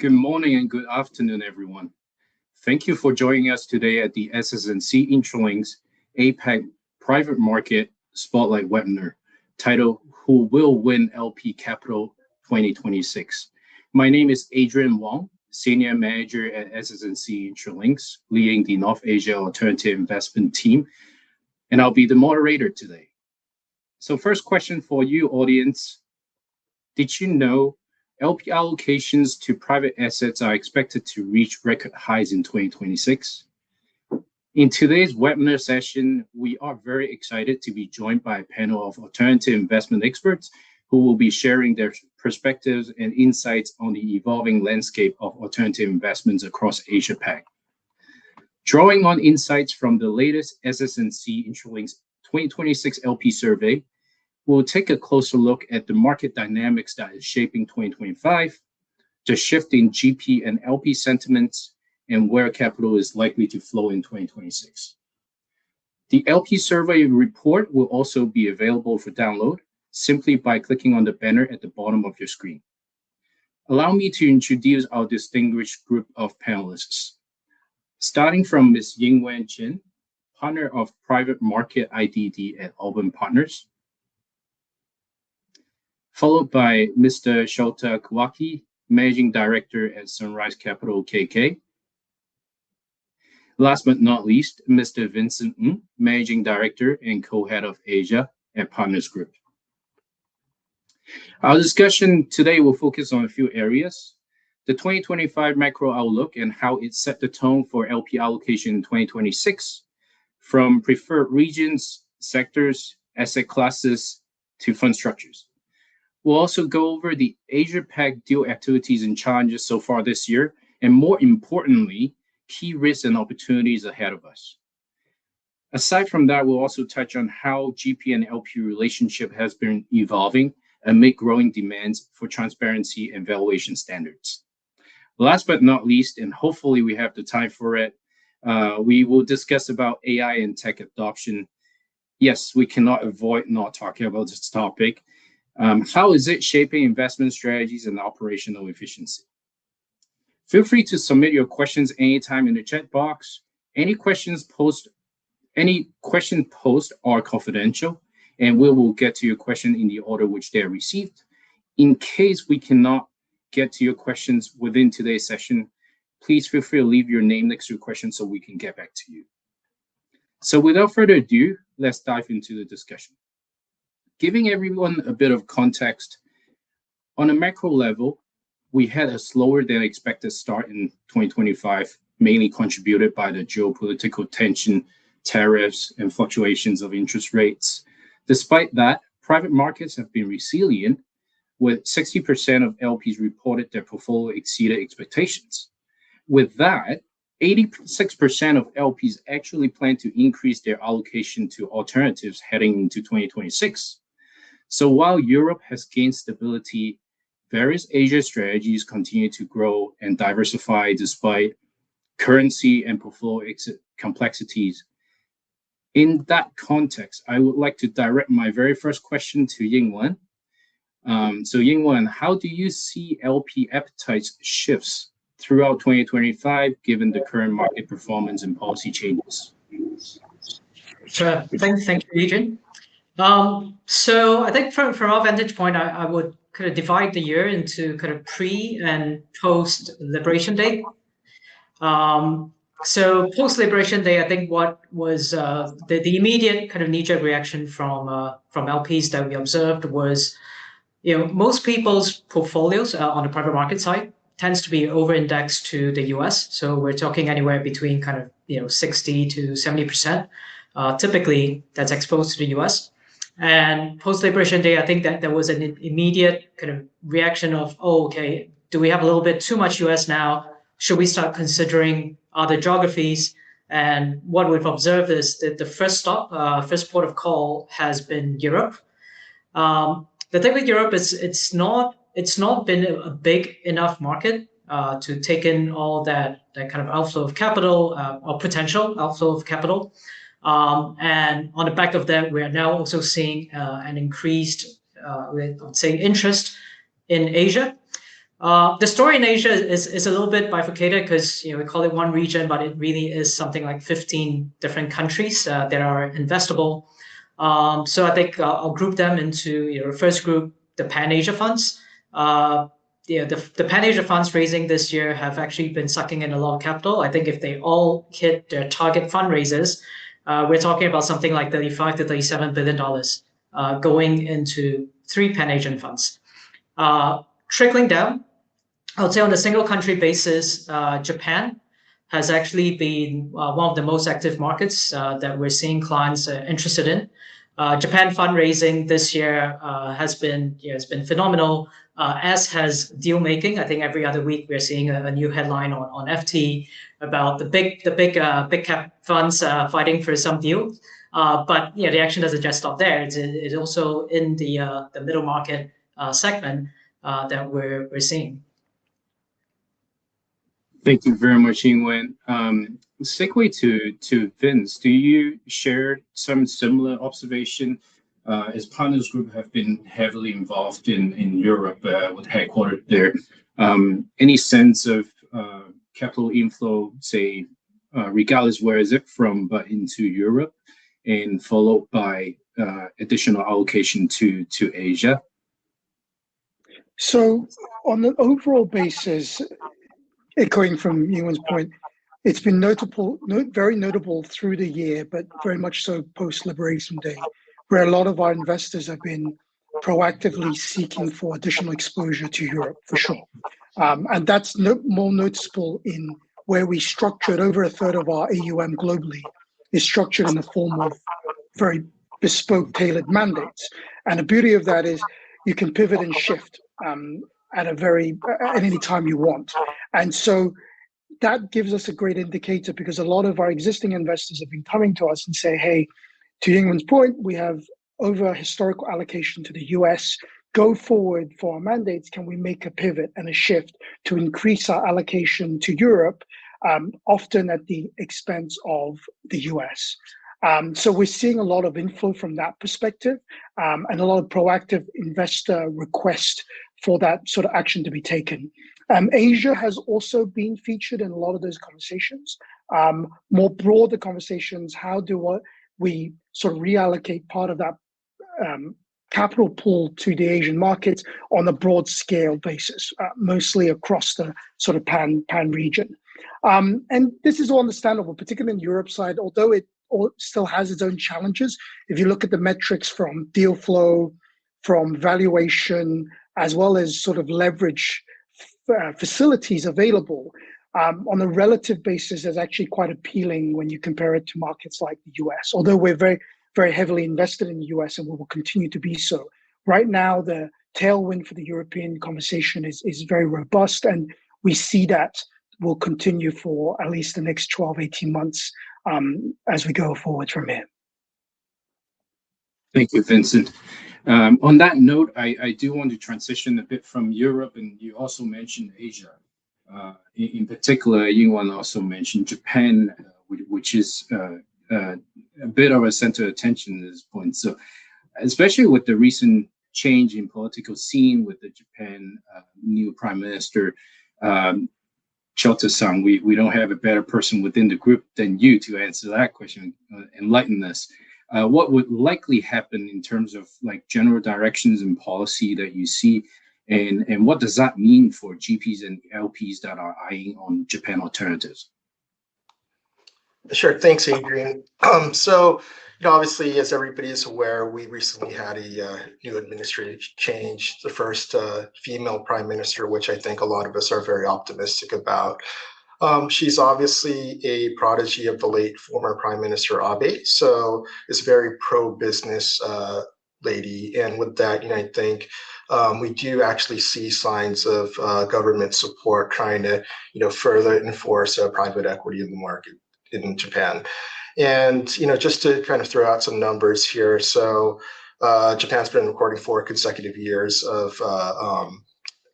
Good morning and good afternoon, everyone. Thank you for joining us today at the SS&C Intralinks APAC Private Market Spotlight webinar titled Who Will Win LP Capital 2026. My name is Adrian Wong, Senior Manager at SS&C Intralinks, leading the North Asia Alternative Investment team, and I'll be the moderator today. So first question for you, audience. Did you know LP allocations to private assets are expected to reach record highs in 2026. In today's webinar session, we are very excited to be joined by a panel of alternative investment experts who will be sharing their perspectives and insights on the evolving landscape of alternative investments across Asia-Pac. Drawing on insights from the latest SS&C Intralinks 2026 LP survey, we'll take a closer look at the market dynamics that is shaping 2025, the shift in GP and LP sentiments, and where capital is likely to flow in 2026. The LP survey report will also be available for download simply by clicking on the banner at the bottom of your screen. Allow me to introduce our distinguished group of panelists. Starting from Ms. Yingwen Chen, partner of Private Market IDD at Albourne Partners, followed by Mr. Shota Kuwaki, Managing Director at Sunrise Capital KK. Last but not least, Mr. Vincent, Managing Director and Co-Head of Asia at Partners Group. Our discussion today will focus on a few areas: the 2025 macro outlook and how it set the tone for LP allocation in 2026, from preferred regions, sectors, asset classes, to fund structures. We'll also go over the Asia-Pac deal activities and challenges so far this year, and more importantly, key risks and opportunities ahead of us. Aside from that, we'll also touch on how GP and LP relationship has been evolving amid growing demands for transparency and valuation standards. Last but not least, and hopefully we have the time for it, we will discuss about AI and tech adoption. Yes, we cannot avoid not talking about this topic. How is it shaping investment strategies and operational efficiency? Feel free to submit your questions anytime in the chat box. Any question post are confidential, and we will get to your question in the order which they are received. In case we cannot get to your questions within today's session, please feel free to leave your name next to your question so we can get back to you. So without further ado, let's dive into the discussion. Giving everyone a bit of context, on a macro level, we had a slower than expected start in 2025, mainly contributed by the geopolitical tension, tariffs, and fluctuations of interest rates. Despite that, private markets have been resilient, with 60% of LPs reported their portfolio exceeded expectations. With that, 86% of LPs actually plan to increase their allocation to alternatives heading into 2026. So while Europe has gained stability, various Asia strategies continue to grow and diversify despite currency and portfolio exit complexities. In that context, I would like to direct my very first question to Yingwen. So Yingwen, how do you see LP appetites shifts throughout 2025, given the current market performance and policy changes? Sure. Thank you, Adrian. So I think from our vantage point, I would kind of divide the year into kind of pre and post Liberation Day. So post Liberation Day, I think what was the immediate kind of knee-jerk reaction from LPs that we observed was, most people's portfolios on the private market side tends to be over-indexed to the US. So we're talking anywhere between kind of 60 to 70%. Typically, that's exposed to the US. And post-Liberation Day, I think that there was an immediate kind of reaction of, okay, do we have a little bit too much US now? Should we start considering other geographies? And what we've observed is that the first port of call has been Europe. The thing with Europe is it's not been a big enough market to take in all that kind of outflow of capital or potential outflow of capital. And on the back of that, we are now also seeing an increased, I would say, interest in Asia. The story in Asia is a little bit bifurcated because we call it one region, but it really is something like 15 different countries that are investable. So I think I'll group them into first group, the Pan Asia funds. The Pan Asia funds raising this year have actually been sucking in a lot of capital. I think if they all hit their target fundraisers, we're talking about something like $35 to $37 billion going into 3 Pan Asian funds. Trickling down, I would say on a single country basis, Japan has actually been one of the most active markets that we're seeing clients interested in. Japan fundraising this year has been phenomenal, as has deal making. I think every other week we're seeing a new headline on FT about the big cap funds fighting for some deal. But the action doesn't just stop there. It's also in the middle market segment that we're seeing. Thank you very much, Yingwen. Segue to Vince, do you share some similar observation? As Partners Group have been heavily involved in Europe with headquartered there, any sense of capital inflow, say, regardless where is it from, but into Europe, and followed by additional allocation to Asia? So on an overall basis, echoing from Yingwen's point, it's been very notable through the year, but very much so post-Liberation Day, where a lot of our investors have been proactively seeking for additional exposure to Europe, for sure. And that's more noticeable in where we structured over a third of our AUM globally is structured in the form of very bespoke, tailored mandates. And the beauty of that is you can pivot and shift at any time you want. And so that gives us a great indicator because a lot of our existing investors have been coming to us and say, hey, to Yingwen's point, we have over historical allocation to the US. Go forward for our mandates. Can we make a pivot and a shift to increase our allocation to Europe, often at the expense of the US? So we're seeing a lot of inflow from that perspective and a lot of proactive investor request for that sort of action to be taken. Asia has also been featured in a lot of those conversations. More broader conversations, how do we sort of reallocate part of that capital pool to the Asian markets on a broad scale basis, mostly across the sort of pan region. And this is all understandable, particularly in the Europe side, although it still has its own challenges. If you look at the metrics from deal flow, from valuation, as well as sort of leverage facilities available, on a relative basis is actually quite appealing when you compare it to markets like the US, although we're very, very heavily invested in the US and we will continue to be so. Right now, the tailwind for the European conversation is very robust, and we see that will continue for at least the next 12, 18 months as we go forward from here. Thank you, Vincent. On that note, I do want to transition a bit from Europe, and you also mentioned Asia. In particular, Yingwen also mentioned Japan, which is a bit of a center of attention at this point. So, especially with the recent change in political scene with the Japan new prime minister, Shota-san, we don't have a better person within the group than you to answer that question. Enlighten us. What would likely happen in terms of like general directions and policy that you see, and what does that mean for GPs and LPs that are eyeing on Japan alternatives? Sure, thanks, Adrian. So, obviously, as everybody is aware, we recently had a new administrative change, the first female prime minister, which I think a lot of us are very optimistic about. She's obviously a prodigy of the late former Prime Minister Abe, so is very pro-business lady. And with that, I think we do actually see signs of government support trying to, further enforce private equity in the market in Japan. And, just to kind of throw out some numbers here. So Japan's been recording 4 consecutive years of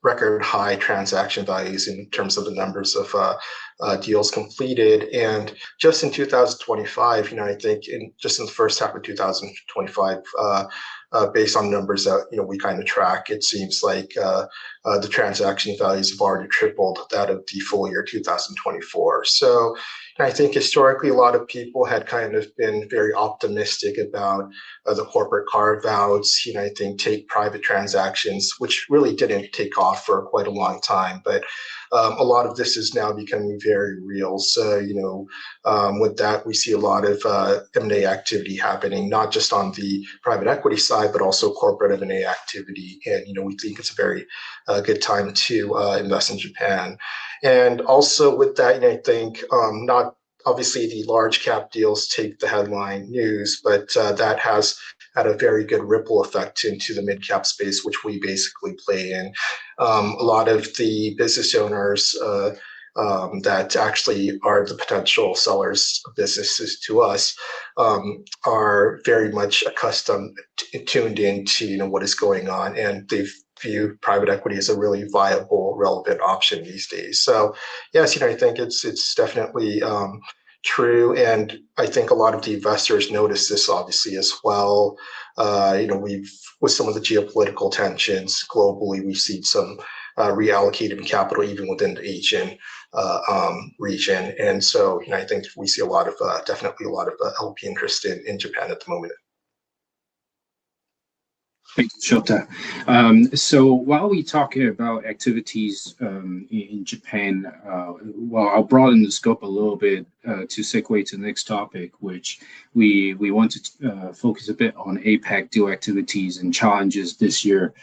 record high transaction values in terms of the numbers of deals completed. And just in 2025, I think just in the first half of 2025, based on numbers that we kind of track, it seems like the transaction values have already tripled that of the full year 2024. So I think historically a lot of people had kind of been very optimistic about the corporate carve-outs, I think take private transactions, which really didn't take off for quite a long time. But a lot of this is now becoming very real. So, with that, we see a lot of M&A activity happening, not just on the private equity side, but also corporate M&A activity. And, we think it's a very good time to invest in Japan. And also with that, I think not obviously the large cap deals take the headline news, but that has had a very good ripple effect into the mid cap space, which we basically play in. A lot of the business owners that actually are the potential sellers of businesses to us are very much accustomed, tuned into what is going on, and they view private equity as a really viable, relevant option these days. So yes, I think it's definitely true, and I think a lot of the investors notice this obviously as well. We've, with some of the geopolitical tensions globally, we've seen some reallocated capital even within the Asian region, and so I think we see definitely a lot of LP interest in Japan at the moment. Thank you, Shota. So while we're talking about activities in Japan, I'll broaden the scope a little bit to segue to the next topic, which we want to focus a bit on APAC deal activities and challenges this year.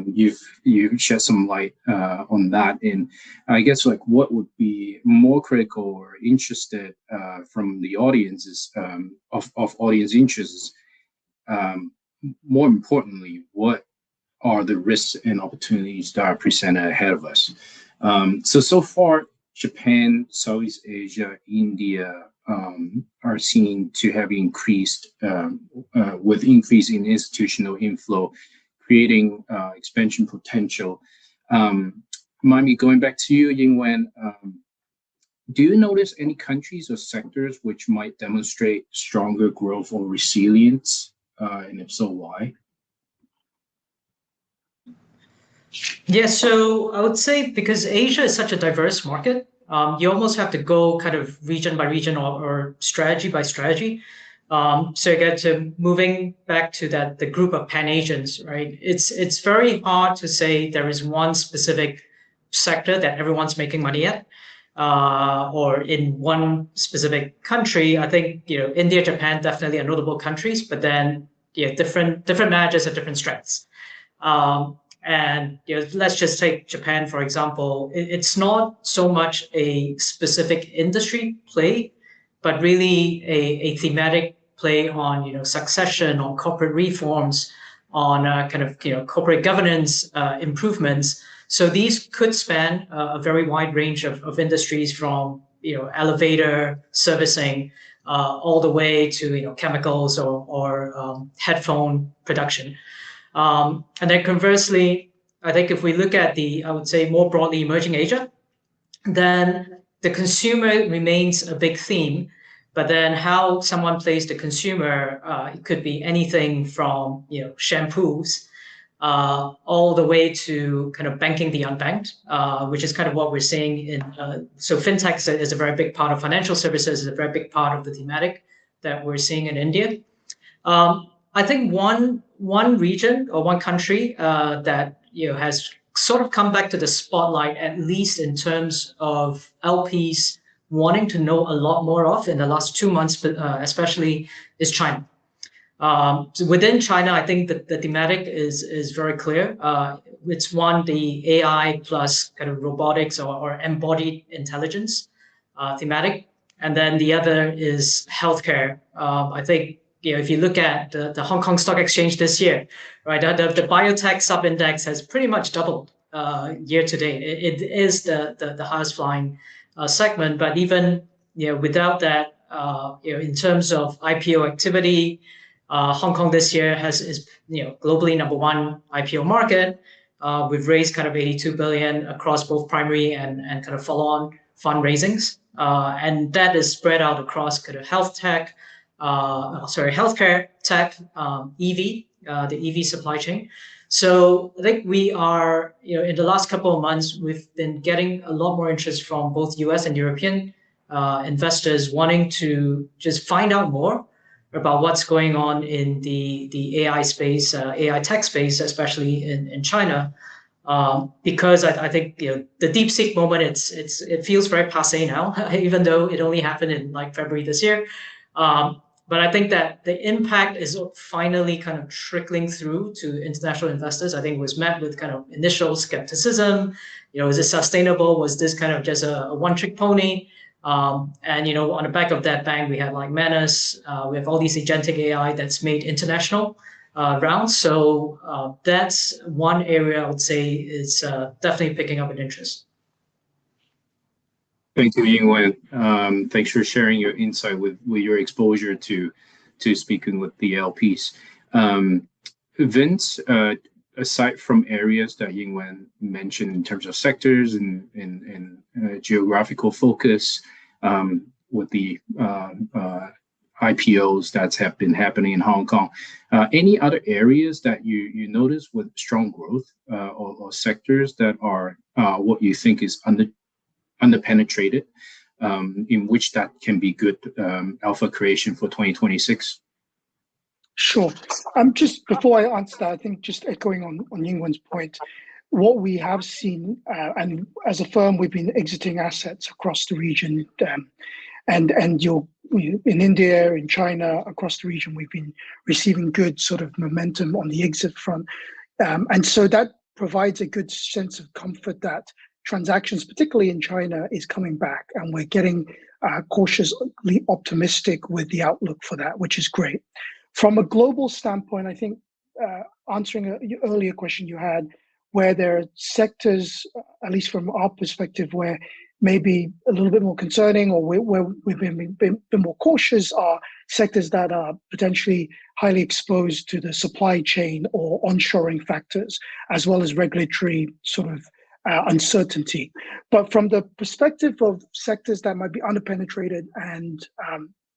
You've shed some light on that, and I guess what would be more critical or interested from the audiences of audience interests. More importantly, what are the risks and opportunities that are presented ahead of us? So far, Japan, Southeast Asia, India are seen to have increased with increase in institutional inflow, creating expansion potential. Maybe going back to you, Yingwen, do you notice any countries or sectors which might demonstrate stronger growth or resilience? And if so, why? Yeah, so I would say because Asia is such a diverse market, you almost have to go kind of region by region or strategy by strategy. So again, to moving back to the group of Pan-Asians, right? It's very hard to say there is one specific sector that everyone's making money at, or in one specific country. I think India, Japan definitely are notable countries, but then different managers have different strengths. And let's just take Japan for example. It's not so much a specific industry play, but really a thematic play on succession, on corporate reforms, on kind of corporate governance improvements. So these could span a very wide range of industries, from elevator servicing all the way to chemicals or headphone production. And then conversely, I think if we look at I would say more broadly emerging Asia, then the consumer remains a big theme. But then how someone plays the consumer, it could be anything from shampoos all the way to kind of banking the unbanked, which is kind of what we're seeing in. So fintech is a very big part of financial services, is a very big part of the thematic that we're seeing in India. I think one region or one country that has sort of come back to the spotlight, at least in terms of LPs wanting to know a lot more of in the last 2 months, especially, is China. So within China, I think that the thematic is very clear. It's one, the AI plus kind of robotics or embodied intelligence thematic. And then the other is healthcare. I think if you look at the Hong Kong Stock Exchange this year, right, the biotech sub-index has pretty much doubled year to date. It is the highest flying segment, but even without that, in terms of IPO activity, Hong Kong this year is globally #1 IPO market. We've raised kind of 82 billion across both primary and kind of follow-on fundraisings, and that is spread out across kind of healthcare tech, EV, the EV supply chain. So I think we are, in the last couple of months, we've been getting a lot more interest from both US and European investors wanting to just find out more about what's going on in the AI space, AI tech space, especially in China. Because I think the DeepSeek moment, it feels very passé now, even though it only happened in like February this year. But I think that the impact is finally kind of trickling through to international investors. I think it was met with kind of initial skepticism. Is it sustainable? Was this kind of just a one-trick pony? And on the back of that bang, we had like Manus. We have all these agentic AI that's made international rounds. So that's one area I would say is definitely picking up in interest. Thank you, Yingwen. Thanks for sharing your insight with your exposure to speaking with the LPs. Vince, aside from areas that Yingwen mentioned in terms of sectors and geographical focus, with the IPOs that have been happening in Hong Kong, any other areas that you notice with strong growth or sectors that are what you think is underpenetrated, in which that can be good alpha creation for 2026? Sure. Just before I answer that, I think just echoing on Yingwen's point, what we have seen, and as a firm, we've been exiting assets across the region, and in India, in China, across the region, we've been receiving good sort of momentum on the exit front, and so that provides a good sense of comfort that transactions, particularly in China, is coming back, and we're getting cautiously optimistic with the outlook for that, which is great. From a global standpoint, I think answering an earlier question you had, where there are sectors, at least from our perspective, where maybe a little bit more concerning or where we've been more cautious, are sectors that are potentially highly exposed to the supply chain or onshoring factors, as well as regulatory sort of uncertainty. But from the perspective of sectors that might be underpenetrated and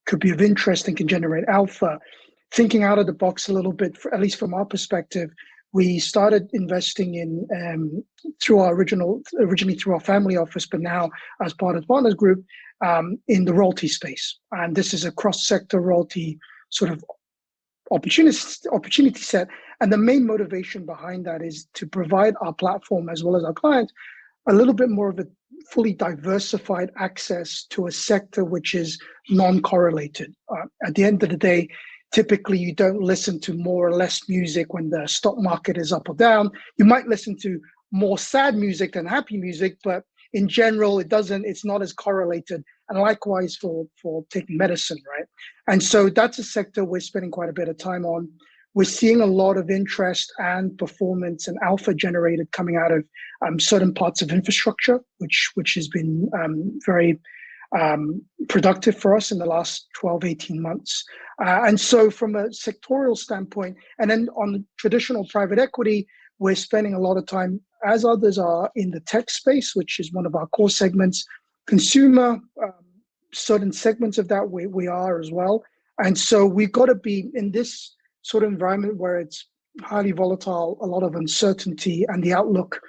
could be of interest and can generate alpha, thinking out of the box a little bit, at least from our perspective, we started investing in originally through our family office, but now as part of the Partners Group, in the royalty space. And this is a cross-sector royalty sort of opportunity set. And the main motivation behind that is to provide our platform as well as our clients a little bit more of a fully diversified access to a sector which is non-correlated. At the end of the day, typically you don't listen to more or less music when the stock market is up or down. You might listen to more sad music than happy music, but in general, it's not as correlated. And likewise for taking medicine, right? And so that's a sector we're spending quite a bit of time on. We're seeing a lot of interest and performance and alpha generated coming out of certain parts of infrastructure, which has been very productive for us in the last 12, 18 months. And so from a sectorial standpoint, and then on the traditional private equity, we're spending a lot of time, as others are, in the tech space, which is one of our core segments. Consumer, certain segments of that we are as well. And so we've got to be in this sort of environment where it's highly volatile, a lot of uncertainty, and the outlook,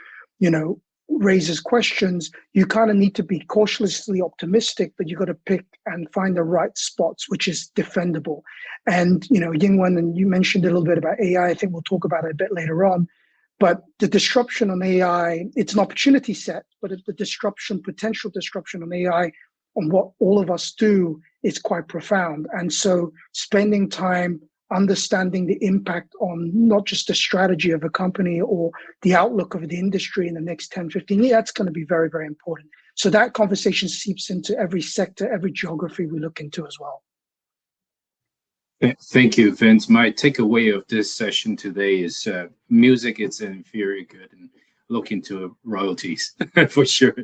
raises questions. You kind of need to be cautiously optimistic, but you've got to pick and find the right spots, which is defendable. And, Yingwen, and you mentioned a little bit about AI. I think we'll talk about it a bit later on. But the disruption on AI, it's an opportunity set, but the potential disruption on AI on what all of us do is quite profound. And so spending time understanding the impact on not just the strategy of a company or the outlook of the industry in the next 10, 15 years, that's going to be very, very important. So that conversation seeps into every sector, every geography we look into as well. Thank you, Vince. My takeaway of this session today is music is very good, and look into royalties for sure.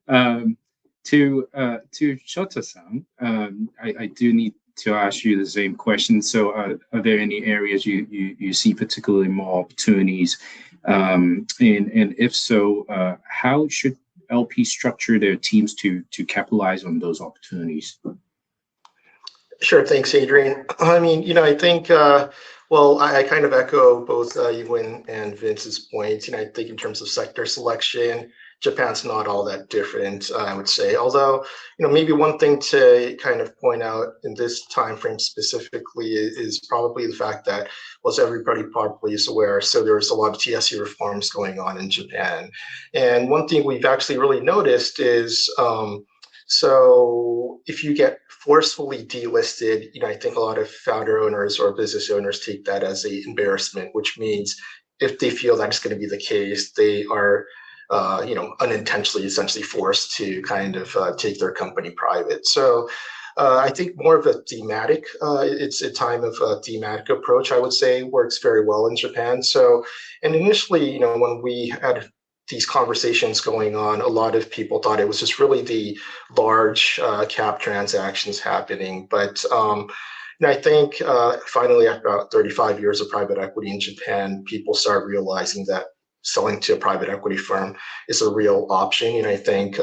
To Shota-san, I do need to ask you the same question. So are there any areas you see particularly more opportunities? And if so, how should LP structure their teams to capitalize on those opportunities? Sure, thanks, Adrian. I mean, I think, well, I kind of echo both Yingwen and Vince's points. I think in terms of sector selection, Japan's not all that different, I would say. Although, maybe one thing to kind of point out in this time frame specifically is probably the fact that, well, as everybody probably is aware, so there's a lot of TSE reforms going on in Japan. And one thing we've actually really noticed is, so if you get forcefully delisted, I think a lot of founder owners or business owners take that as an embarrassment, which means if they feel that it's going to be the case, they are, unintentionally, essentially forced to kind of take their company private. So I think more of a thematic, it's a time of a thematic approach, I would say, works very well in Japan. So, and initially, when we had these conversations going on, a lot of people thought it was just really the large cap transactions happening. But I think finally, after about 35 years of private equity in Japan, people start realizing that selling to a private equity firm is a real option. And I think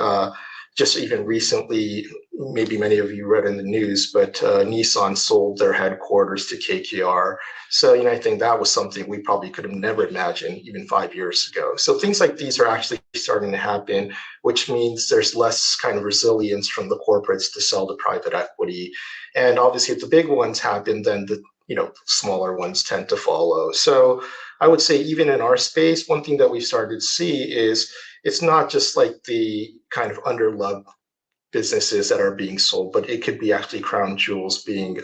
just even recently, maybe many of you read in the news, but Nissan sold their headquarters to KKR. So, I think that was something we probably could have never imagined even 5 years ago. So things like these are actually starting to happen, which means there's less kind of resilience from the corporates to sell to private equity. And obviously, if the big ones happen, then the smaller ones tend to follow. So I would say even in our space, one thing that we started to see is it's not just like the kind of underloved businesses that are being sold, but it could be actually crown jewels being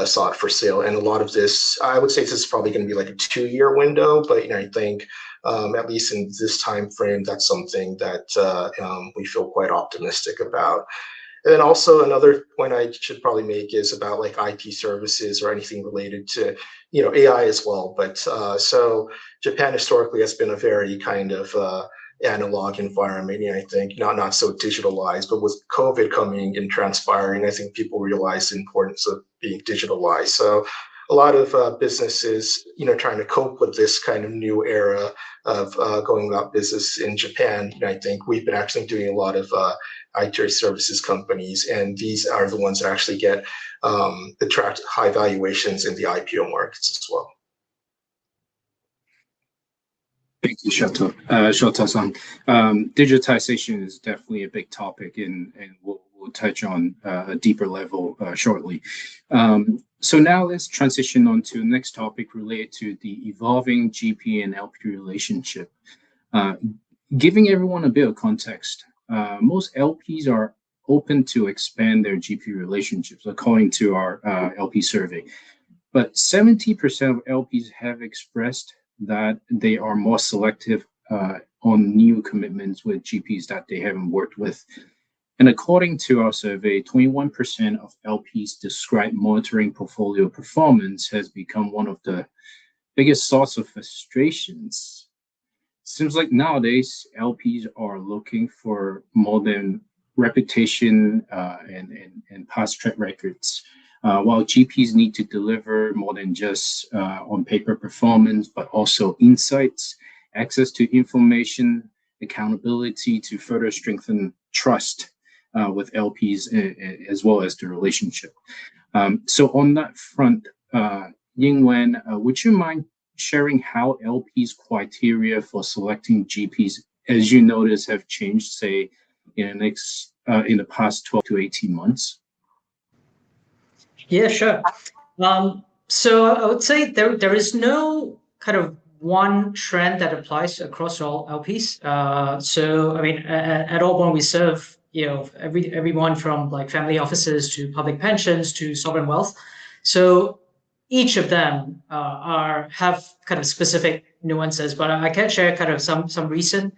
sought for sale. And a lot of this, I would say this is probably going to be like a 2-year window, but I think at least in this time frame, that's something that we feel quite optimistic about. And then also another point I should probably make is about like IT services or anything related to, AI as well. But so Japan historically has been a very kind of analog environment, and I think not so digitalized. But with COVID coming and transpiring, I think people realize the importance of being digitalized. So a lot of businesses, trying to cope with this kind of new era of going about business in Japan. I think we've been actually doing a lot of IT services companies, and these are the ones that actually attract high valuations in the IPO markets as well. Thank you, Shota-san. Digitization is definitely a big topic, and we'll touch on a deeper level shortly. So now let's transition on to the next topic related to the evolving GP and LP relationship. Giving everyone a bit of context, most LPs are open to expand their GP relationships, according to our LP survey. But 70% of LPs have expressed that they are more selective on new commitments with GPs that they haven't worked with. And according to our survey, 21% of LPs describe monitoring portfolio performance has become one of the biggest source of frustrations. Seems like nowadays LPs are looking for more than reputation and past track records, while GPs need to deliver more than just on paper performance, but also insights, access to information, accountability to further strengthen trust with LPs as well as the relationship. So on that front, Yingwen, would you mind sharing how LPs' criteria for selecting GPs, as you notice, have changed, say, in the past 12 to 18 months? Yeah, sure. So I would say there is no kind of one trend that applies across all LPs. So I mean, at Albourne we serve everyone from like family offices to public pensions to sovereign wealth. So each of them have kind of specific nuances, but I can share kind of some recent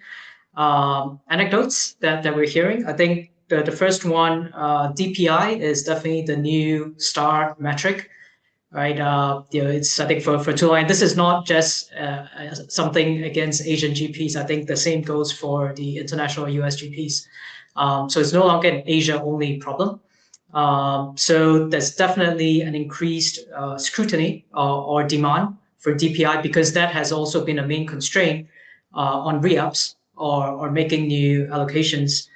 anecdotes that we're hearing. I think the first one, DPI, is definitely the new star metric, right? It's, I think for too long, this is not just something against Asian GPs. I think the same goes for the international US GPs. So it's no longer an Asia-only problem. So there's definitely an increased scrutiny or demand for DPI, because that has also been a main constraint on re-ups or making new allocations.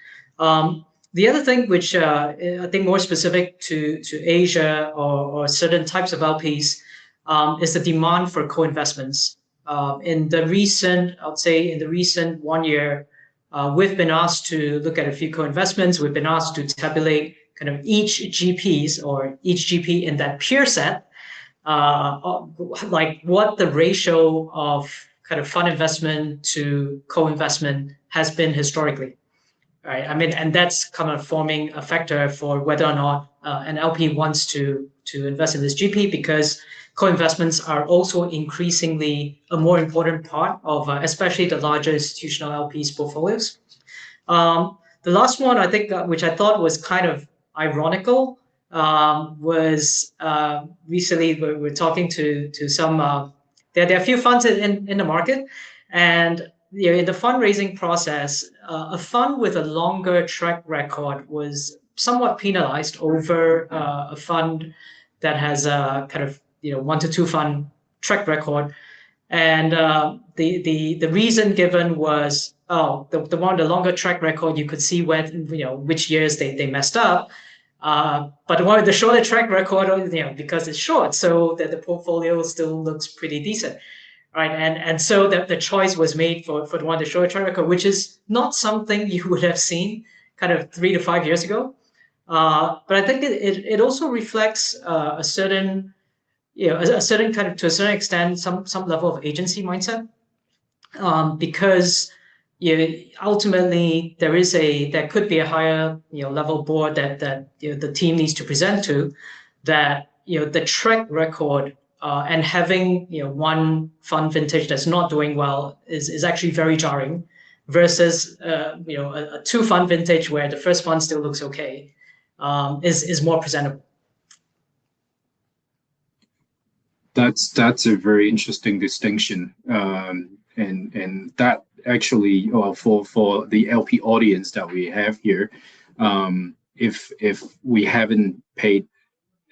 The other thing, which I think more specific to Asia or certain types of LPs, is the demand for co-investments. In the recent, I would say, in the recent 1 year, we've been asked to look at a few co-investments. We've been asked to tabulate kind of each GP in that peer set, like what the ratio of kind of fund investment to co-investment has been historically, right? I mean, and that's kind of forming a factor for whether or not an LP wants to invest in this GP, because co-investments are also increasingly a more important part of especially the larger institutional LPs portfolios. The last one, I think, which I thought was kind of ironical, was recently we're talking to some. There are a few funds in the market, and in the fundraising process, a fund with a longer track record was somewhat penalized over a fund that has a kind of 1 to 2 fund track record. And the reason given was, the one with the longer track record, you could see when, which years they messed up. But the one with the shorter track record, because it's short, so that the portfolio still looks pretty decent, right? And so the choice was made for the one with the shorter track record, which is not something you would have seen kind of 3 to 5 years ago. But I think it also reflects a certain kind of, to a certain extent, some level of agency mindset, because ultimately there could be a higher level board that the team needs to present to, that the track record and having one fund vintage that's not doing well is actually very jarring, versus a 2 fund vintage where the first fund still looks okay, is more presentable. That's a very interesting distinction, and that actually, for the LP audience that we have here, if we haven't paid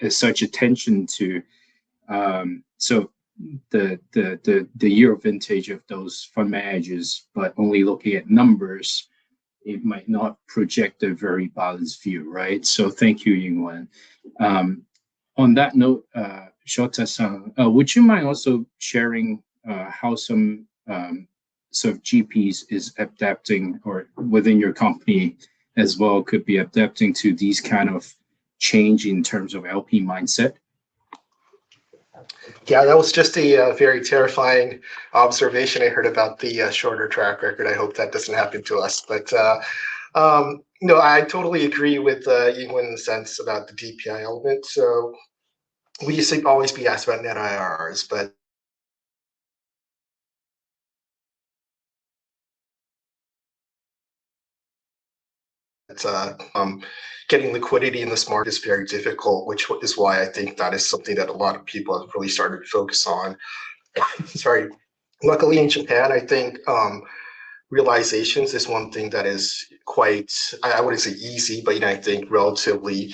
such attention to, so the year of vintage of those fund managers, but only looking at numbers, it might not project a very balanced view, right? So thank you, Yingwen. On that note, Shota-san, would you mind also sharing how some sort of GPs is adapting, or within your company as well, could be adapting to these kind of change in terms of LP mindset? Yeah, that was just a very terrifying observation I heard about the shorter track record. I hope that doesn't happen to us. But no, I totally agree with Yingwen in the sense about the DPI element. So we used to always be asked about net IRRs, but getting liquidity in this market is very difficult, which is why I think that is something that a lot of people have really started to focus on. Sorry. Luckily in Japan, I think realizations is one thing that is quite, I wouldn't say easy, but I think relatively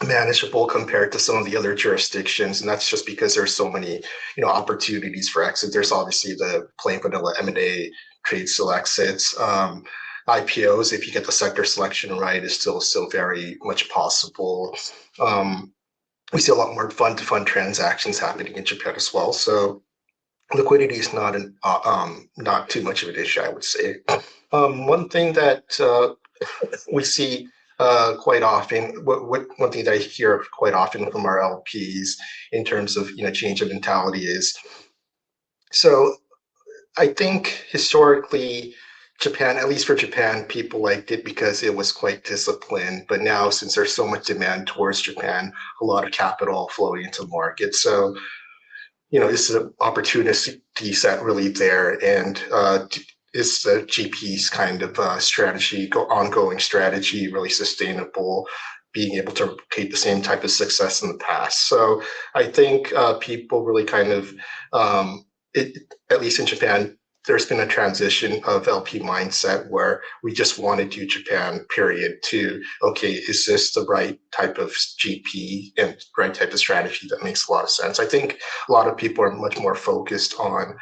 manageable compared to some of the other jurisdictions, and that's just because there's so many opportunities for exit. There's obviously the plain vanilla M&A, trade still exits. IPOs, if you get the sector selection right, is still very much possible. We see a lot more fund-to-fund transactions happening in Japan as well. So liquidity is not too much of an issue, I would say. One thing that we see quite often, one thing that I hear quite often from our LPs in terms of change of mentality is, so I think historically Japan, at least for Japan, people liked it because it was quite disciplined. But now, since there's so much demand towards Japan, a lot of capital flowing into the market. So, this is an opportunity set really there, and is the GP's kind of strategy, ongoing strategy, really sustainable, being able to replicate the same type of success in the past. So I think people really kind of, at least in Japan, there's been a transition of LP mindset where we just want to do Japan, period, to, okay, is this the right type of GP and right type of strategy that makes a lot of sense? I think a lot of people are much more focused on,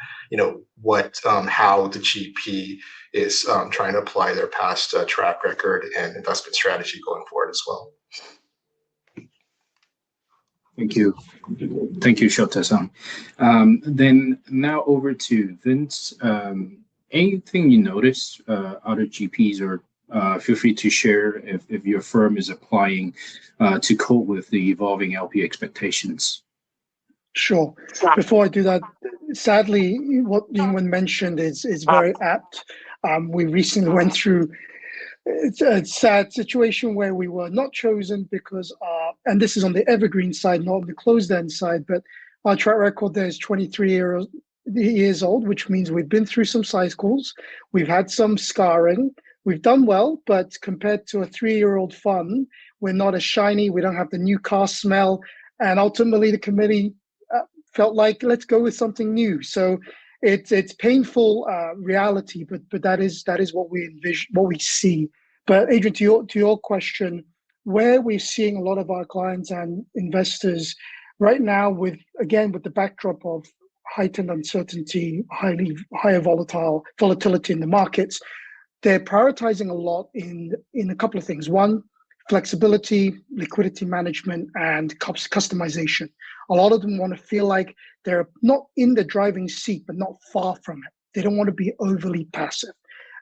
how the GP is trying to apply their past track record and investment strategy going forward as well. Thank you. Thank you, Shota-san. Then now over to Vince. Anything you notice other GPs, or feel free to share if your firm is applying to cope with the evolving LP expectations. Sure. Before I do that, sadly, what Yingwen mentioned is very apt. We recently went through a sad situation where we were not chosen because, and this is on the evergreen side, not on the closed-end side, but our track record there is 23 years old, which means we've been through some cycles, we've had some scarring, we've done well, but compared to a 3-year-old fund, we're not as shiny, we don't have the new car smell, and ultimately the committee felt like, let's go with something new. So it's painful reality, but that is what we envision, what we see. But Adrian, to your question, where we're seeing a lot of our clients and investors right now, with the backdrop of heightened uncertainty, higher volatility in the markets, they're prioritizing a lot in a couple of things. One, flexibility, liquidity management, and customization. A lot of them want to feel like they're not in the driving seat, but not far from it. They don't want to be overly passive.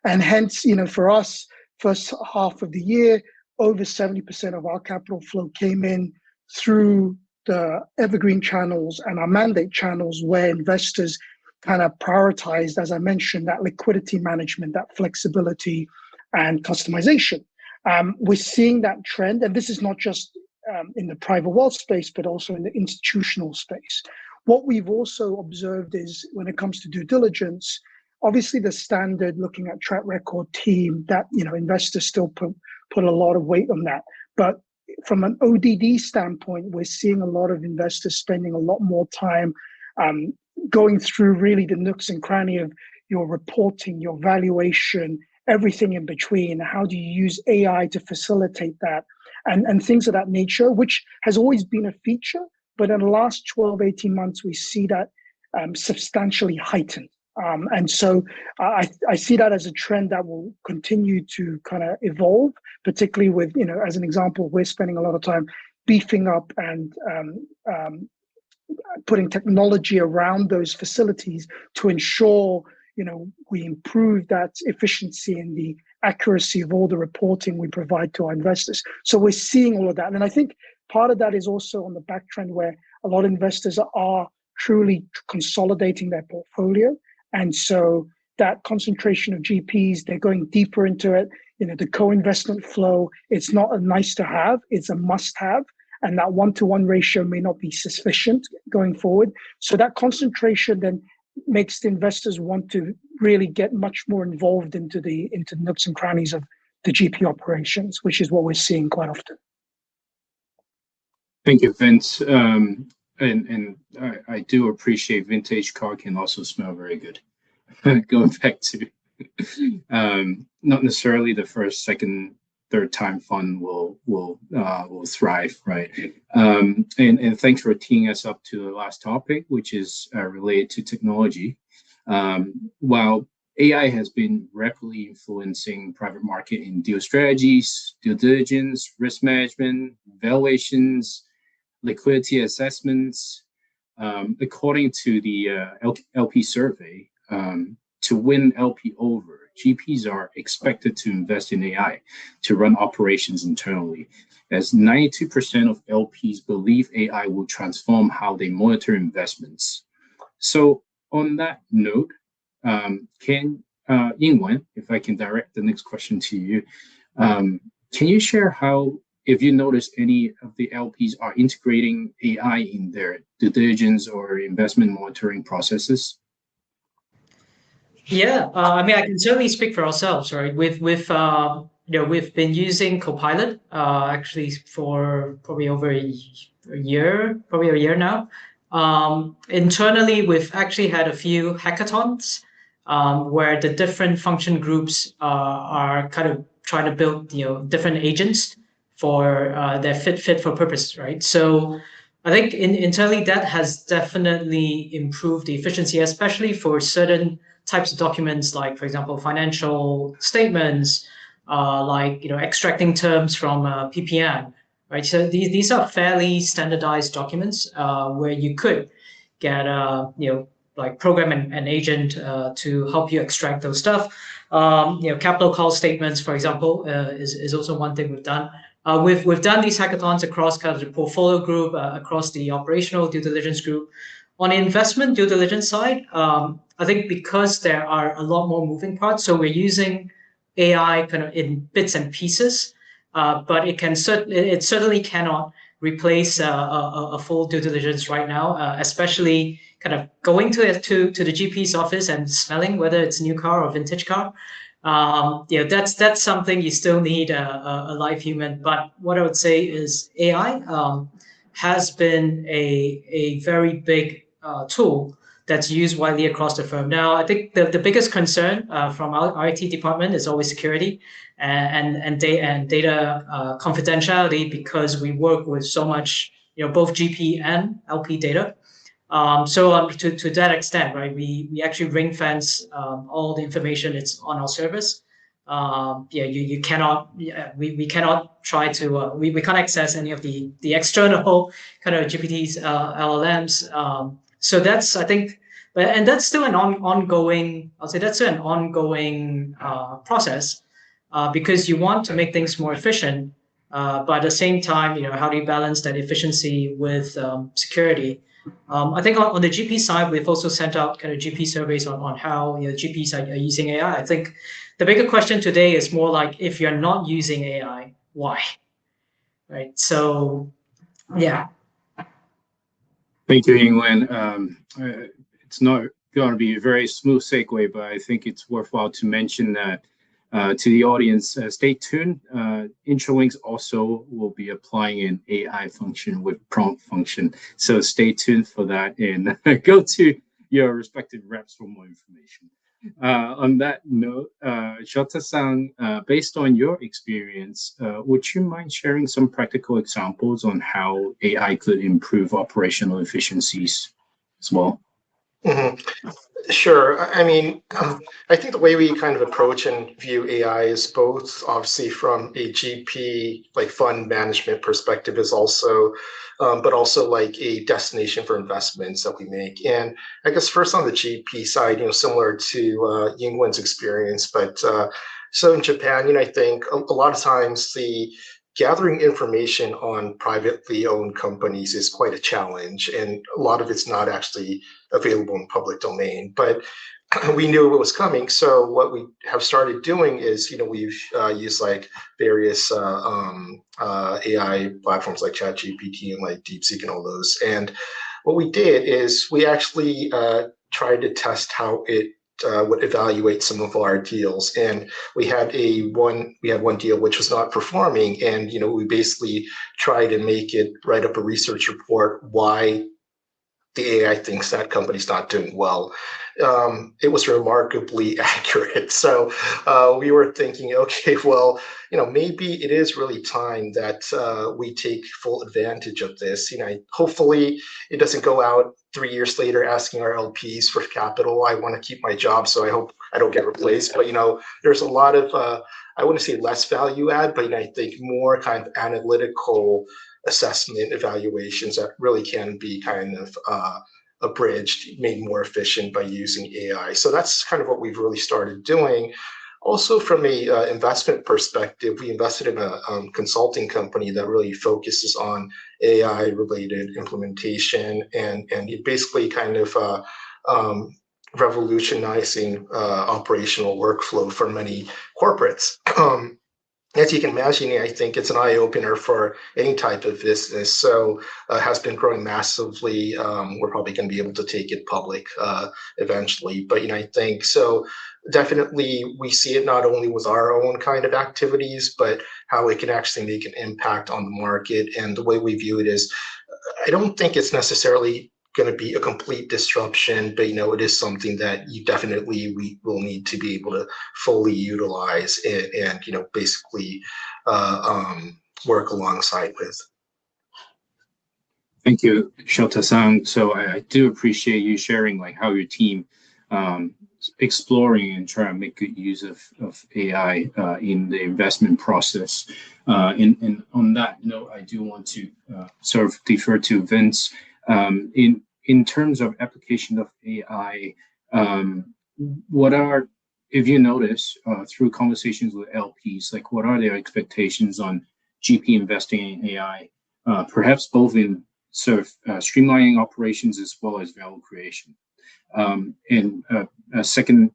And hence, for us, first half of the year, over 70% of our capital flow came in through the evergreen channels and our mandate channels, where investors kind of prioritized, as I mentioned, that liquidity management, that flexibility and customization. We're seeing that trend, and this is not just in the private wealth space, but also in the institutional space. What we've also observed is, when it comes to due diligence, obviously the standard looking at track record team, that investors still put a lot of weight on that. But from an ODD standpoint, we're seeing a lot of investors spending a lot more time going through really the nooks and crannies of your reporting, your valuation, everything in between. How do you use AI to facilitate that? And things of that nature, which has always been a feature, but in the last 12, 18 months, we see that substantially heightened. And so I see that as a trend that will continue to kind of evolve, particularly with, as an example, we're spending a lot of time beefing up and putting technology around those facilities to ensure, we improve that efficiency and the accuracy of all the reporting we provide to our investors. So we're seeing all of that. And I think part of that is also on the back trend, where a lot of investors are truly consolidating their portfolio. And so that concentration of GPs, they're going deeper into it. The co-investment flow, it's not a nice to have, it's a must have. And that 1-to-1 ratio may not be sufficient going forward. So that concentration then makes the investors want to really get much more involved into the nooks and crannies of the GP operations, which is what we're seeing quite often. Thank you, Vince. And I do appreciate vintage car can also smell very good. Going back to not necessarily the first, second, third time fund will thrive, right? And thanks for teeing us up to the last topic, which is related to technology. While AI has been rapidly influencing private market in deal strategies, due diligence, risk management, valuations, liquidity assessments, according to the LP survey, to win LP over, GPs are expected to invest in AI to run operations internally, as 92% of LPs believe AI will transform how they monitor investments. So on that note, can Yingwen, if I can direct the next question to you, can you share how, if you notice any of the LPs are integrating AI in their due diligence or investment monitoring processes? Yeah, I can certainly speak for ourselves, right? We've been using Copilot actually for probably over a year now. Internally, we've actually had a few hackathons where the different function groups are kind of trying to build different agents for their fit for purpose, right? So I think internally that has definitely improved the efficiency, especially for certain types of documents, like for example financial statements, like extracting terms from PPM, right? So these are fairly standardized documents where you could get like program an agent to help you extract those stuff. Capital call statements, for example, is also one thing we've done. We've done these hackathons across kind of the portfolio group, across the operational due diligence group. On the investment due diligence side, I think because there are a lot more moving parts, so we're using AI kind of in bits and pieces, but it certainly cannot replace a full due diligence right now, especially kind of going to the GP's office and smelling whether it's a new car or vintage car. That's something you still need a live human. But what I would say is AI has been a very big tool that's used widely across the firm. Now, I think the biggest concern from our IT department is always security and data confidentiality, because we work with so much, both GP and LP data. So to that extent, right, we actually ring fence all the information. It's on our service. You cannot. We cannot try to. We can't access any of the external kind of GPTs, LLMs. So that's, I think, and that's still an ongoing. I'll say that's still an ongoing process, because you want to make things more efficient, but at the same time, how do you balance that efficiency with security? I think on the GP side, we've also sent out kind of GP surveys on how GPs are using AI. I think the bigger question today is more like, if you're not using AI, why? Right. So, yeah. Thank you, Yingwen. It's not going to be a very smooth segue, but I think it's worthwhile to mention that to the audience, stay tuned. Intralinks also will be applying an AI function with prompt function. So stay tuned for that, and go to your respective reps for more information. On that note, Shota-san, based on your experience, would you mind sharing some practical examples on how AI could improve operational efficiencies as well? Mm-hmm. Sure. I mean, I think the way we kind of approach and view AI is both obviously from a GP, like fund management perspective, is also, but also like a destination for investments that we make. And I guess first on the GP side, similar to Yingwen's experience, but so in Japan, I think a lot of times the gathering information on privately owned companies is quite a challenge, and a lot of it's not actually available in public domain. But we knew it was coming, so what we have started doing is, we've used like various AI platforms like ChatGPT and like DeepSeek and all those. And what we did is we actually tried to test how it would evaluate some of our deals, and we had one deal which was not performing, and we basically tried to make it write up a research report why the AI thinks that company's not doing well. It was remarkably accurate. So we were thinking, okay, well, maybe it is really time that we take full advantage of this. Hopefully it doesn't go out 3 years later asking our LPs for capital. I want to keep my job, so I hope I don't get replaced. But there's a lot of I wouldn't say less value add, but I think more kind of analytical assessment evaluations that really can be kind of abridged, made more efficient by using AI. So that's kind of what we've really started doing. Also, from a investment perspective, we invested in a consulting company that really focuses on AI-related implementation, and it basically kind of revolutionizing operational workflow for many corporates. As you can imagine, I think it's an eye-opener for any type of business. So has been growing massively. We're probably going to be able to take it public eventually. But I think so. Definitely, we see it not only with our own kind of activities, but how it can actually make an impact on the market. And the way we view it is, I don't think it's necessarily going to be a complete disruption, but it is something that we will need to be able to fully utilize and basically work alongside with. Thank you, Shota-san. So I do appreciate you sharing like how your team exploring and trying to make good use of AI in the investment process. And on that note, I do want to sort of defer to Vince. In terms of application of AI, what are, if you notice through conversations with LPs, like what are their expectations on GP investing in AI, perhaps both in sort of streamlining operations as well as value creation? And a second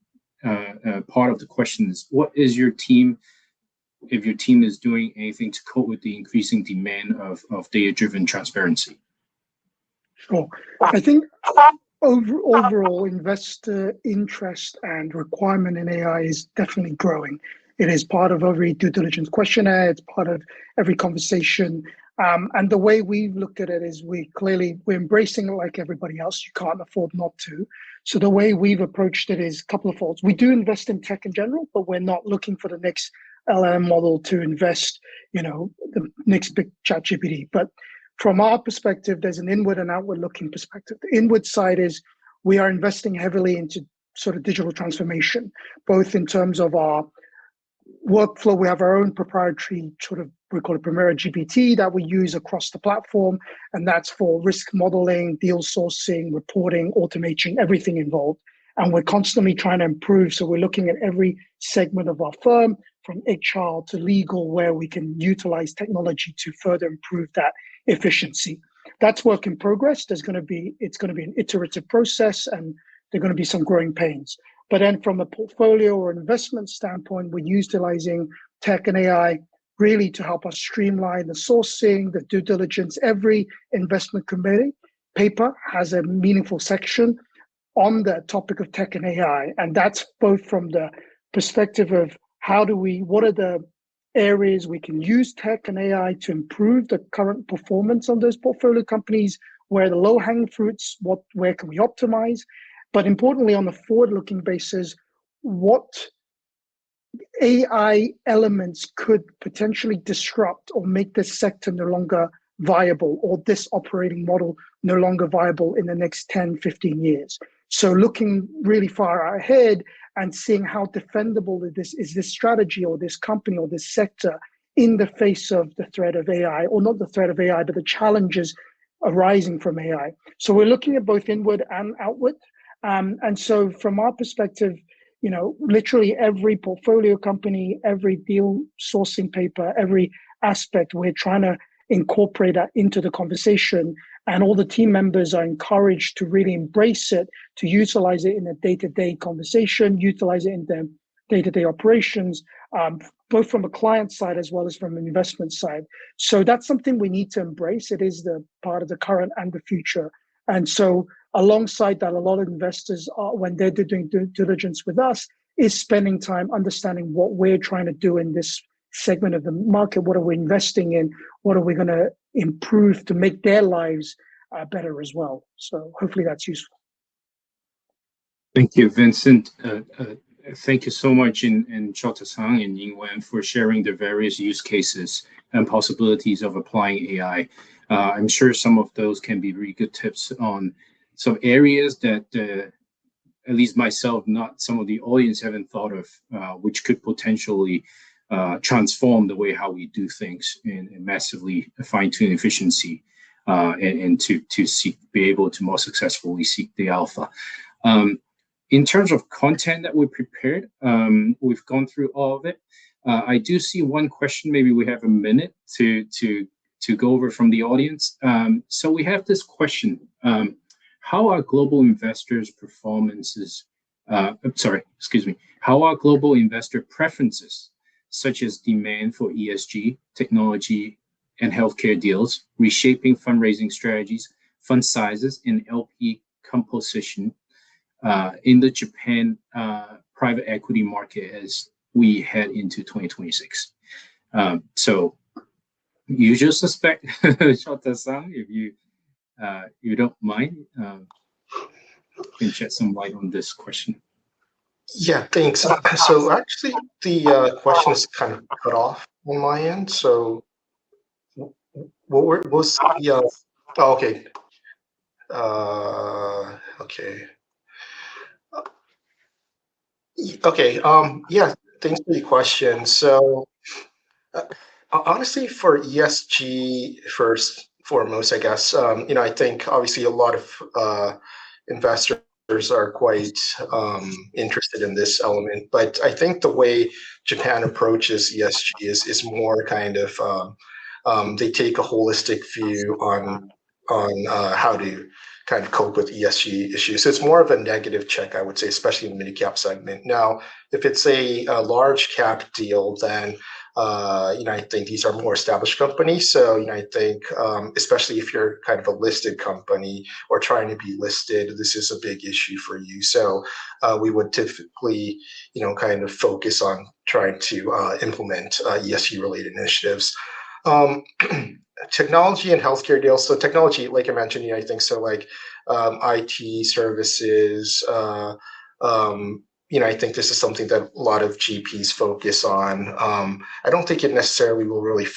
part of the question is, what is your team, if your team is doing anything to cope with the increasing demand of data-driven transparency? Sure. I think overall investor interest and requirement in AI is definitely growing. It is part of every due diligence questionnaire. It's part of every conversation. And the way we've looked at it is we're embracing it like everybody else. You can't afford not to. So the way we've approached it is a couple of folds. We do invest in tech in general, but we're not looking for the next LLM model to invest, the next big ChatGPT. But from our perspective, there's an inward and outward looking perspective. The inward side is we are investing heavily into sort of digital transformation, both in terms of our workflow. We have our own proprietary we call it Primera GPT that we use across the platform. And that's for risk modeling, deal sourcing, reporting, automation, everything involved. And we're constantly trying to improve. So we're looking at every segment of our firm, from HR to legal, where we can utilize technology to further improve that efficiency. That's work in progress. It's going to be an iterative process, and there are going to be some growing pains. But then from a portfolio or investment standpoint, we're utilizing tech and AI really to help us streamline the sourcing, the due diligence. Every investment committee paper has a meaningful section on the topic of tech and AI. And that's both from the perspective of what are the areas we can use tech and AI to improve the current performance on those portfolio companies, where the low-hanging fruits, where can we optimize? But importantly, on the forward-looking basis, what AI elements could potentially disrupt or make this sector no longer viable, or this operating model no longer viable in the next 10, 15 years. So looking really far ahead and seeing how defendable is this strategy or this company or this sector in the face of the threat of AI, or not the threat of AI, but the challenges arising from AI. So we're looking at both inward and outward. And so from our perspective, literally every portfolio company, every deal sourcing paper, every aspect, we're trying to incorporate that into the conversation. And all the team members are encouraged to really embrace it, to utilize it in a day-to-day conversation, utilize it in their day-to-day operations, both from a client side as well as from an investment side. So that's something we need to embrace. It is the part of the current and the future. And so alongside that, a lot of investors are, when they're doing due diligence with us, is spending time understanding what we're trying to do in this segment of the market. What are we investing in? What are we going to improve to make their lives better as well? So hopefully that's useful. Thank you, Vincent. Thank you so much, and Shota-san and Yingwen, for sharing the various use cases and possibilities of applying AI. I'm sure some of those can be really good tips on some areas that at least myself, not some of the audience, haven't thought of, which could potentially transform the way how we do things and massively fine-tune efficiency and to be able to more successfully seek the alpha. In terms of content that we prepared, we've gone through all of it. I do see one question. Maybe we have a minute to go over from the audience. So we have this question. How are global investors' preferences, such as demand for ESG, technology, and healthcare deals, reshaping fundraising strategies, fund sizes, and LP composition in the Japan private equity market as we head into 2026? So usual suspect, Shota-san, if you you don't mind, can shed some light on this question. Yeah, thanks. So actually, the question is kind of cut off on my end. So what was the? Oh, okay. Okay. Okay. Yeah. Thanks for the question. So honestly, for ESG first foremost, I guess I think obviously a lot of investors are quite interested in this element, but I think the way Japan approaches ESG is more kind of they take a holistic view on how to kind of cope with ESG issues. So it's more of a negative check, I would say, especially in the mid cap segment. Now, if it's a large cap deal, then I think these are more established companies. So I think especially if you're kind of a listed company or trying to be listed, this is a big issue for you. So we would typically kind of focus on trying to implement ESG related initiatives. Technology and healthcare deals. So technology, like I mentioned, I think so like IT services. I think this is something that a lot of GPs focus on. I don't think it necessarily will really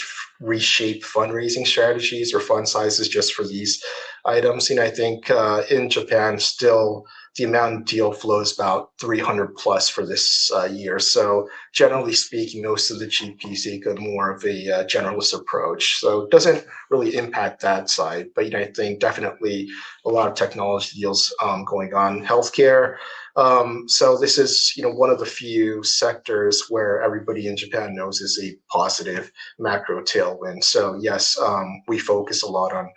reshape fundraising strategies or fund sizes just for these items. I think in Japan, still the amount of deal flow is about 300 plus for this year. So generally speaking, most of the GPs take a more of a generalist approach. So it doesn't really impact that side. But I think definitely a lot of technology deals going on. Healthcare. So this is one of the few sectors where everybody in Japan knows is a positive macro tailwind. So yes, we focus a lot on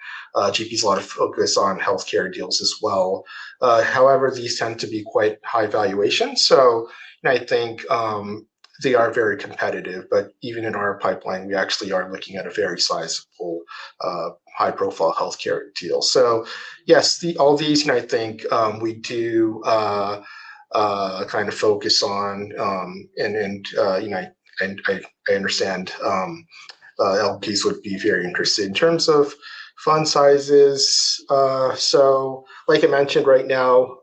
GPs, a lot of focus on healthcare deals as well. However, these tend to be quite high valuation. So I think they are very competitive, but even in our pipeline, we actually are looking at a very sizable, high-profile healthcare deal. So yes, all these, I think we do kind of focus on, and I understand LPs would be very interested in terms of fund sizes. So like I mentioned right now,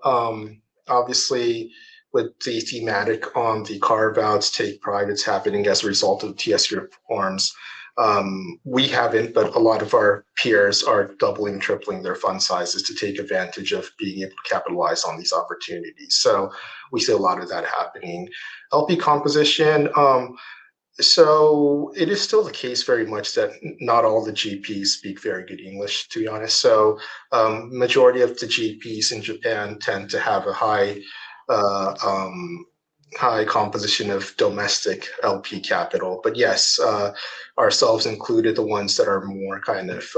obviously with the thematic on the carve-outs, take privates happening as a result of TS reforms, we haven't, but a lot of our peers are doubling, tripling their fund sizes to take advantage of being able to capitalize on these opportunities. So we see a lot of that happening. LP composition, so it is still the case very much that not all the GPs speak very good English, to be honest. So majority of the GPs in Japan tend to have a high composition of domestic LP capital. But yes, ourselves included, the ones that are more kind of,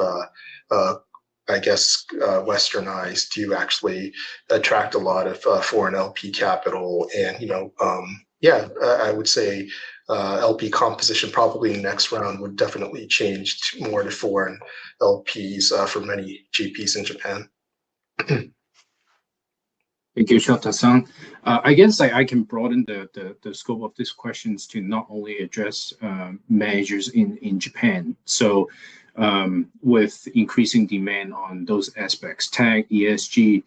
I guess, westernized, do actually attract a lot of foreign LP capital. And, I would say LP composition probably in the next round would definitely change more to foreign LPs for many GPs in Japan. Thank you, Shota-san. I guess I can broaden the scope of these questions to not only address managers in Japan. So with increasing demand on those aspects, tag, ESG,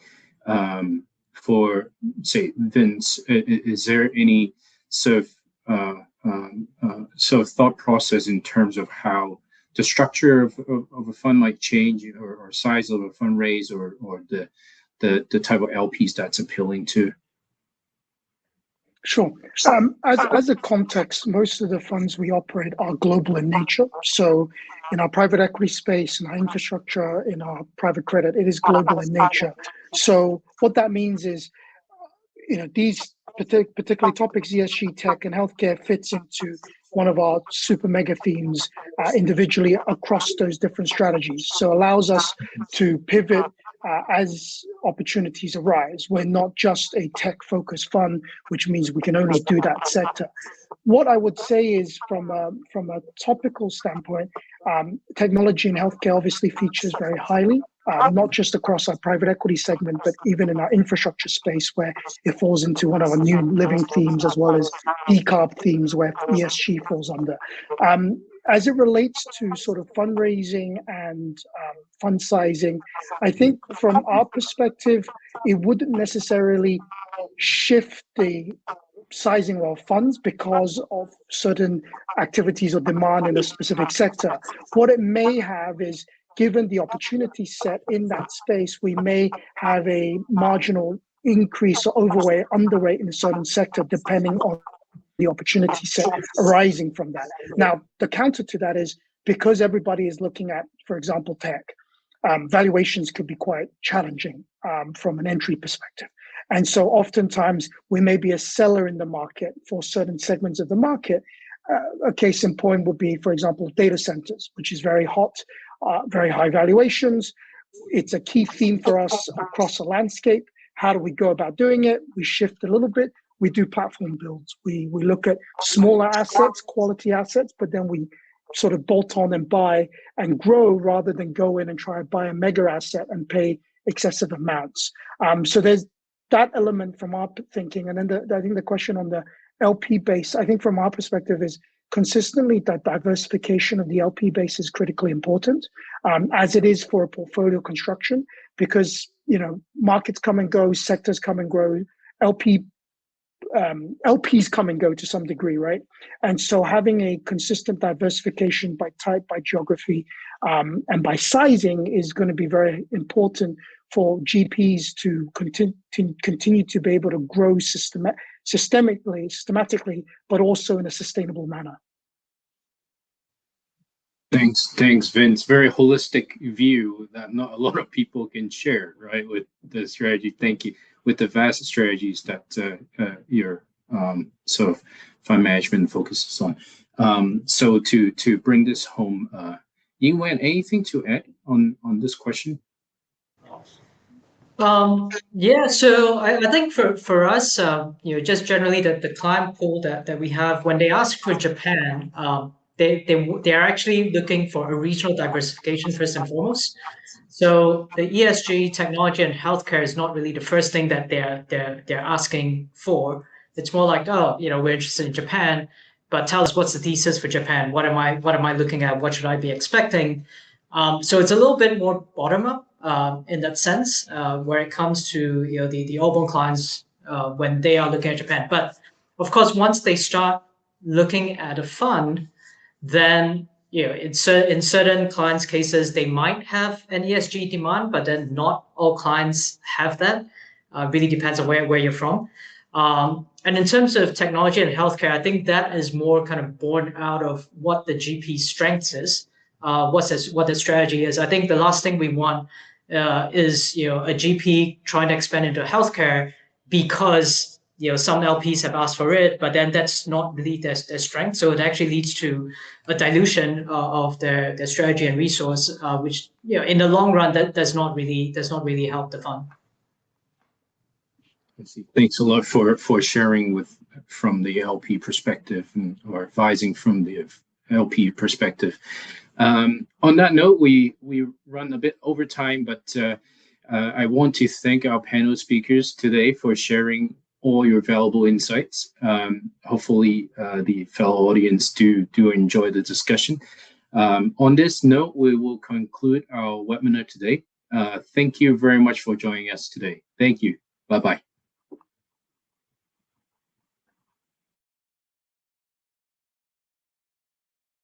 for, say, Vince, is there any sort of thought process in terms of how the structure of a fund might change, or size of a fundraise, or the type of LPs that's appealing to? Sure. As a context, most of the funds we operate are global in nature. So in our private equity space, in our infrastructure, in our private credit, it is global in nature. So what that means is, these particular topics, ESG, tech, and healthcare, fits into one of our super mega themes individually across those different strategies. So allows us to pivot as opportunities arise. We're not just a tech-focused fund, which means we can only do that sector. What I would say is, from a topical standpoint, technology and healthcare obviously features very highly, not just across our private equity segment, but even in our infrastructure space, where it falls into one of our new living themes, as well as decarb themes where ESG falls under. as it relates to sort of fundraising and fund sizing, I think from our perspective, it wouldn't necessarily shift the sizing of funds because of certain activities or demand in a specific sector. What it may have is, given the opportunity set in that space, we may have a marginal increase or overweight, underweight in a certain sector, depending on the opportunity set arising from that. Now, the counter to that is, because everybody is looking at, for example, tech, valuations could be quite challenging from an entry perspective. And so oftentimes we may be a seller in the market for certain segments of the market. A case in point would be, for example, data centers, which is very hot, very high valuations. It's a key theme for us across the landscape. How do we go about doing it? We shift a little bit. We do platform builds. We look at smaller assets, quality assets, but then we sort of bolt on and buy and grow rather than go in and try and buy a mega asset and pay excessive amounts. So there's that element from our thinking. And then I think the question on the LP base, I think from our perspective, is consistently that diversification of the LP base is critically important, as it is for a portfolio construction, because, you know, markets come and go, sectors come and grow, LPs come and go to some degree, right? And so having a consistent diversification by type, by geography, and by sizing is going to be very important for GPs to continue to be able to grow systematically, but also in a sustainable manner. Thanks, Vince. Very holistic view that not a lot of people can share, right, with the strategy. Thank you. With the vast strategies that your sort of fund management focuses on. So to bring this home, Yingwen, anything to add on this question? Yeah, so I think for us, you know, just generally the client pool that we have, when they ask for Japan, they are actually looking for a regional diversification first and foremost. So the ESG, technology, and healthcare is not really the first thing that they're asking for. It's more like, oh, you know, we're interested in Japan, but tell us what's the thesis for Japan. What am I looking at? What should I be expecting? So it's a little bit more bottom up in that sense, where it comes to, you know, the Albourne clients when they are looking at Japan. But of course, once they start looking at a fund, then, you know, in certain clients' cases, they might have an ESG demand, but then not all clients have that. Really depends on where you're from. And in terms of technology and healthcare, I think that is more kind of born out of what the GP's strengths is, what the strategy is. I think the last thing we want is, you know, a GP trying to expand into healthcare because, you know, some LPs have asked for it, but then that's not really their strength. So it actually leads to a dilution of their strategy and resource, which, you know, in the long run, that does not really help the fund. I see. Thanks a lot for sharing from the LP perspective or advising from the LP perspective. On that note, we run a bit over time, but I want to thank our panel speakers today for sharing all your valuable insights. Hopefully the fellow audience do enjoy the discussion. On this note, we will conclude our webinar today. Thank you very much for joining us today. Thank you. Bye-bye.